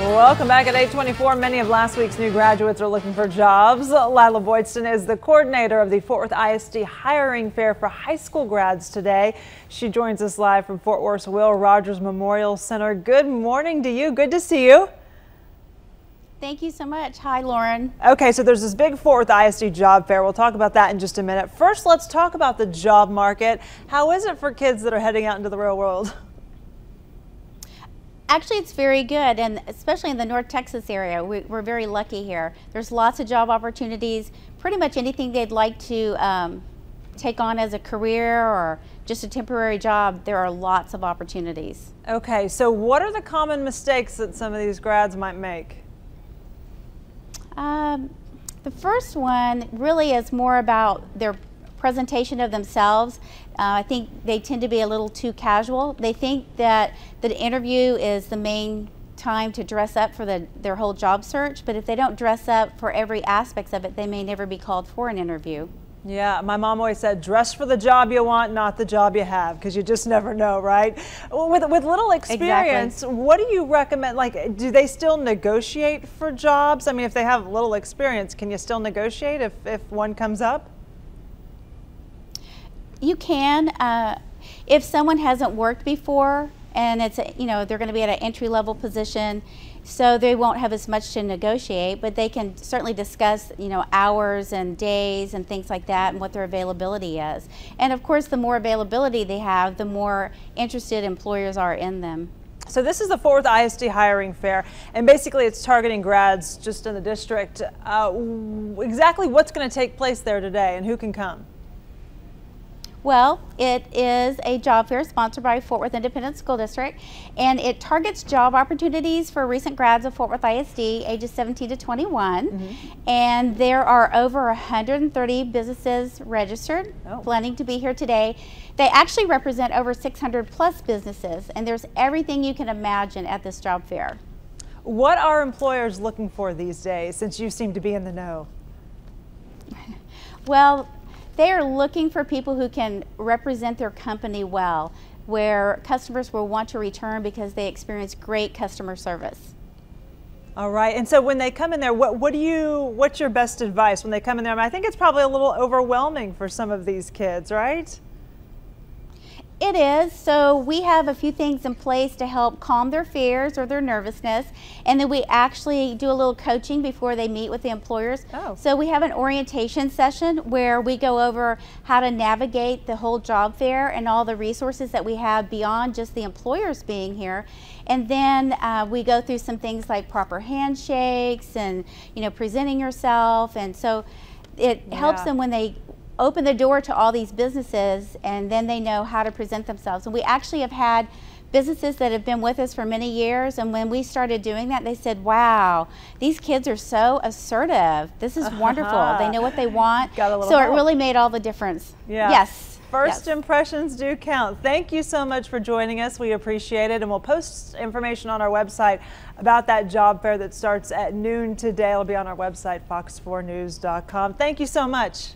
Welcome back at 8:24. Many of last week's new graduates are looking for jobs. Lila Boydston is the coordinator of the Fort Worth ISD hiring fair for high school grads today. She joins us live from Fort Worth's Will Rogers Memorial Center. Good morning to you. Good to see you. Thank you so much. Hi, Lauren. Okay, so there's this big Fort Worth ISD job fair. We'll talk about that in just a minute. First, let's talk about the job market. How is it for kids that are heading out into the real world? Actually, it's very good, and especially in the North Texas area, we're very lucky here. There's lots of job opportunities. Pretty much anything they'd like to take on as a career or just a temporary job, there are lots of opportunities. Okay, so what are the common mistakes that some of these grads might make? The first one really is more about their presentation of themselves. I think they tend to be a little too casual. They think that the interview is the main time to dress up for their whole job search, but if they don't dress up for every aspect of it, they may never be called for an interview. Yeah, my mom always said, dress for the job you want, not the job you have, because you just never know, right? With little experience, Exactly. What do you recommend? Like, do they still negotiate for jobs? I mean, if they have little experience, can you still negotiate if one comes up? You can, if someone hasn't worked before and it's, they're going to be at an entry-level position, so they won't have as much to negotiate, but they can certainly discuss, hours and days and things like that and what their availability is. And of course, the more availability they have, the more interested employers are in them. So this is the Fort Worth ISD hiring fair, and basically it's targeting grads just in the district. Exactly what's going to take place there today and who can come? Well, it is a job fair sponsored by Fort Worth Independent School District, and it targets job opportunities for recent grads of Fort Worth ISD, ages 17 to 21. And there are over 130 businesses registered, planning to be here today. They actually represent over 600 plus businesses, and there's everything you can imagine at this job fair. What are employers looking for these days, since you seem to be in the know? Well, they are looking for people who can represent their company well, where customers will want to return because they experience great customer service. All right, and so when they come in there, what's your best advice when they come in there? I mean, I think it's probably a little overwhelming for some of these kids, right? It is. So we have a few things in place to help calm their fears or their nervousness, and then we actually do a little coaching before they meet with the employers. So we have an orientation session where we go over how to navigate the whole job fair and all the resources that we have beyond just the employers being here. And then we go through some things like proper handshakes and presenting yourself, and so it helps them when they open the door to all these businesses, and then they know how to present themselves. And we actually have had businesses that have been with us for many years, and when we started doing that, they said, wow, these kids are so assertive. This is wonderful. They know what they want. So it really made all the difference. Yeah. Yes. First impressions do count. Thank you so much for joining us. We appreciate it, and we'll post information on our website about that job fair that starts at noon today. It'll be on our website, fox4news.com. Thank you so much.